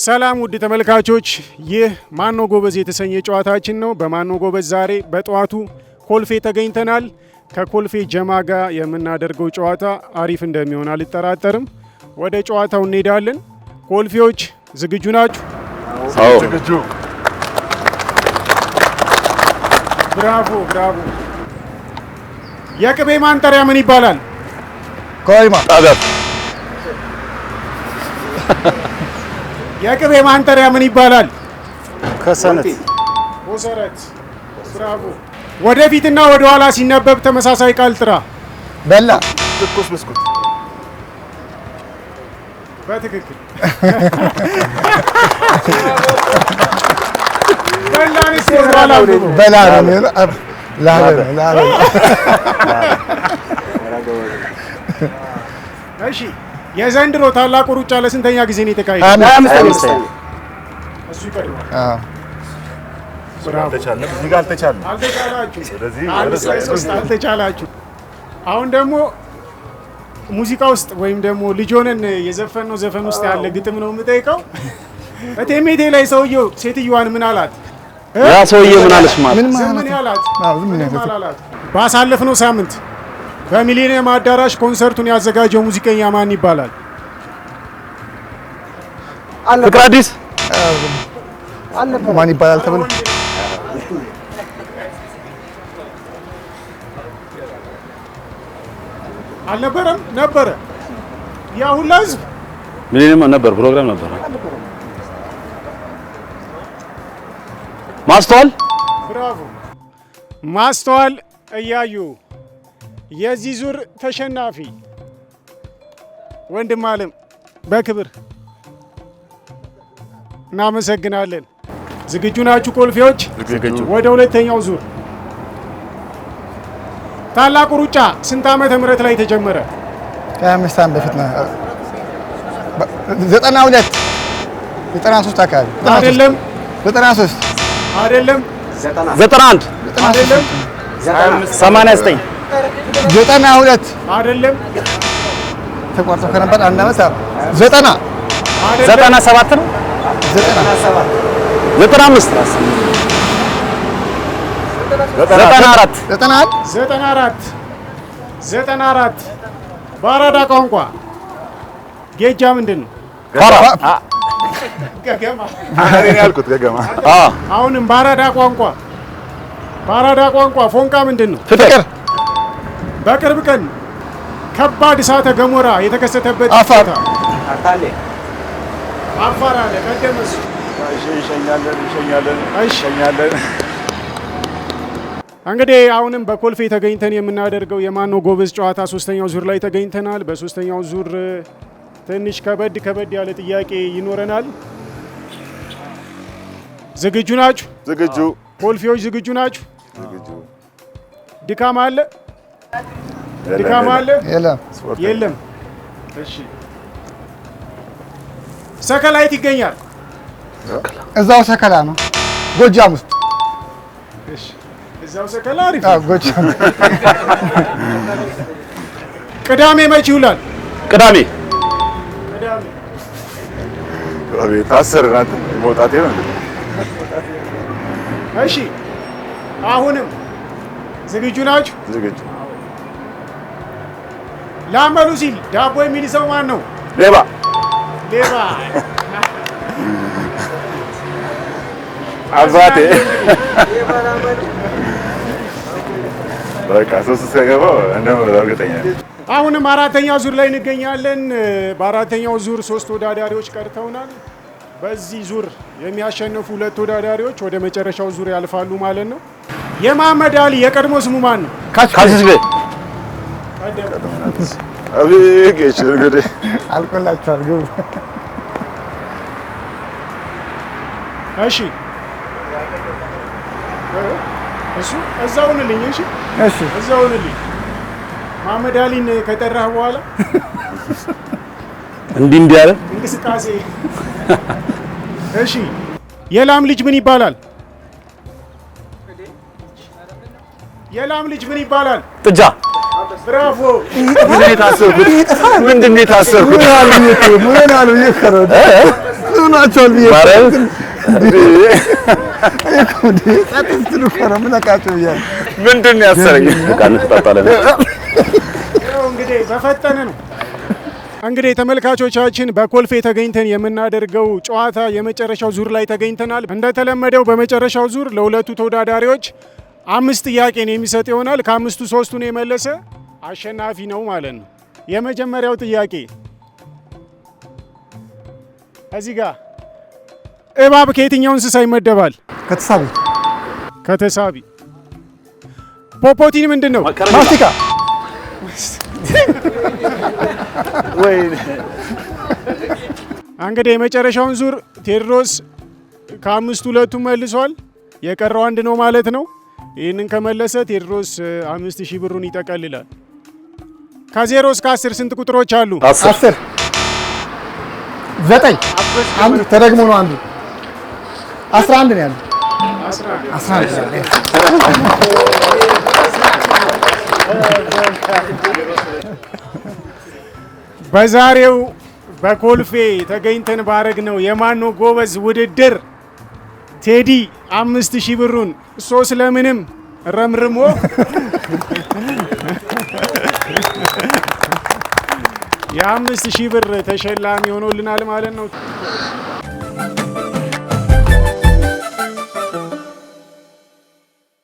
ሰላም ውድ ተመልካቾች ይህ ማኖ ጎበዝ የተሰኘ ጨዋታችን ነው። በማኖ ጎበዝ ዛሬ በጠዋቱ ኮልፌ ተገኝተናል። ከኮልፌ ጀማ ጋር የምናደርገው ጨዋታ አሪፍ እንደሚሆን አልጠራጠርም። ወደ ጨዋታው እንሄዳለን። ኮልፌዎች ዝግጁ ናችሁ? አዎ ዝግጁ። ብራቮ ብራቮ። የቅቤ ማንጠሪያ ምን ይባላል? ኮይማ ጣቢያት የቅቤ ማንጠሪያ ምን ይባላል? ከሰነት ኮሰረት። ብራቮ። ወደፊትና ወደ ኋላ ሲነበብ ተመሳሳይ ቃል ጥራ። በላ ትኩስ ብስኩት በትክክል በላንስ ወራላ በላ ነው ላላ እሺ የዘንድሮ ታላቁ ሩጫ ለስንተኛ ጊዜ ነው የተካሄደው? 25 እሱ ይቀድማል። አልተቻለም። እዚህ ጋር አልተቻለም። አልተቻላችሁ። ስለዚህ አንድ ሶስት አልተቻላችሁ። አሁን ደግሞ ሙዚቃ ውስጥ ወይም ደግሞ ልጅ ሆነን የዘፈነው ዘፈን ውስጥ ያለ ግጥም ነው የምጠይቀው። እቴሜቴ ላይ ሰውየው ሴትዮዋን ምን አላት? ያ ሰውዬ ምን አለሽ ማለት ምን ያላት? ምን አላት? ባሳለፍነው ሳምንት በሚሊኒየም አዳራሽ ኮንሰርቱን ያዘጋጀው ሙዚቀኛ ማን ይባላል? ፍቅር አዲስ ማን ይባላል ተብሎ አልነበረም? ነበረ። ያ ሁላ ህዝብ ሚሊኒየም ነበር፣ ፕሮግራም ነበር። ማስተዋል ብራቮ። ማስተዋል እያዩ የዚህ ዙር ተሸናፊ ወንድም አለም በክብር እናመሰግናለን። ዝግጁ ናችሁ ኮልፌዎች? ዝግጁ። ወደ ሁለተኛው ዙር። ታላቁ ሩጫ ስንት ዓመተ ምህረት ላይ ተጀመረ? ከ25 ዓመት በፊት ነው። 92 93 አካባቢ አይደለም 93 አይደለም 91 አይደለም 89 92 አይደለም ተቋርጦ ከነበር አንድ ዓመት 90 97 ነው 95 94 94 በአራዳ ቋንቋ ጌጃ ምንድን ነው? ገገማ። እኔ ያልኩት ገገማ። አሁንም በአራዳ ቋንቋ ፎንቃ ምንድን ነው? ፍቅር። በቅርብ ቀን ከባድ እሳተ ገሞራ የተከሰተበት አፋር። አፋር አለ። ቀደም እሱ ይሸኛለን። እንግዲህ አሁንም በኮልፌ ተገኝተን የምናደርገው የማኖ ጎበዝ ጨዋታ ሶስተኛው ዙር ላይ ተገኝተናል። በሶስተኛው ዙር ትንሽ ከበድ ያለ ጥያቄ ይኖረናል። ዝግጁ ናችሁ? ዝግጁ። ኮልፌዎች ዝግጁ ናችሁ? ዝግጁ። ድካም አለ? የለም። እሺ፣ ሰከላይት ይገኛል። እዛው ሰከላ ነው፣ ጎጃም ውስጥ። እሺ፣ እዛው ሰከላ። አሪፍ። ጎጃም። ቅዳሜ መቼ ይውላል? ቅዳሜ አቤት አሰርናት መውጣቴ ነው። እሺ፣ አሁንም ዝግጁ ናችሁ? ዝግጁ። ላመሉ ሲል ዳቦ የሚል ሰው ማን ነው? ሌባ አባቴ። በቃ ሶስት ሲገባው እንደው እርግጠኛ ነኝ። አሁንም አራተኛው ዙር ላይ እንገኛለን። በአራተኛው ዙር 3 ተወዳዳሪዎች ቀርተውናል። በዚህ ዙር የሚያሸንፉ 2 ተወዳዳሪዎች ወደ መጨረሻው ዙር ያልፋሉ ማለት ነው። የመሐመድ አሊ የቀድሞ ስሙ ማን ነው? ካሲስቤ አቤት እንግዲህ አልቆላችኋል። ግቡ። እሺ፣ እሱ እዛውንልኝ። እሺ፣ እዛውንልኝ። መሐመድ አሊን ከጠራህ በኋላ እንዲህ ያለ እንቅስቃሴ። እሺ፣ የላም ልጅ ምን ይባላል? የላም ልጅ ምን ይባላል? ጥጃ። ብራቮ። ምንድን ነው የታሰርኩት? ምን አሉ ይከረው ናቸው ብዬ ማርያም ምንድን ነው ያሰረኝ? ቃል ተጣጣለን። እንግዲህ በፈጠነ ነው። እንግዲህ ተመልካቾቻችን በኮልፌ ተገኝተን የምናደርገው ጨዋታ የመጨረሻው ዙር ላይ ተገኝተናል። እንደተለመደው በመጨረሻው ዙር ለሁለቱ ተወዳዳሪዎች 5 ጥያቄን የሚሰጥ ይሆናል። ከአምስቱ 3ቱን የመለሰ አሸናፊ ነው ማለት ነው። የመጀመሪያው ጥያቄ እዚህ ጋር እባብ ከየትኛው እንስሳ ይመደባል? ከተሳቢ ከተሳቢ። ፖፖቲን ምንድን ነው? ማስቲካ ወይ እንግዲህ የመጨረሻውን ዙር ቴዎድሮስ ከአምስቱ 2ቱን መልሷል። የቀረው 1 ነው ማለት ነው። ይህንን ከመለሰ ቴዎድሮስ 5000 ብሩን ይጠቀልላል። ከ0 እስከ 10 ስንት ቁጥሮች አሉ? 10 9 አንድ ተደግሞ ነው አንዱ 11 ነው ያለው 11 በዛሬው በኮልፌ ተገኝተን ባረግነው የማን ነው ጎበዝ ውድድር ቴዲ 5000 ብሩን እሶ ስለምንም ረምርሞ የ5000 ብር ተሸላሚ ሆኖልናል ማለት ነው።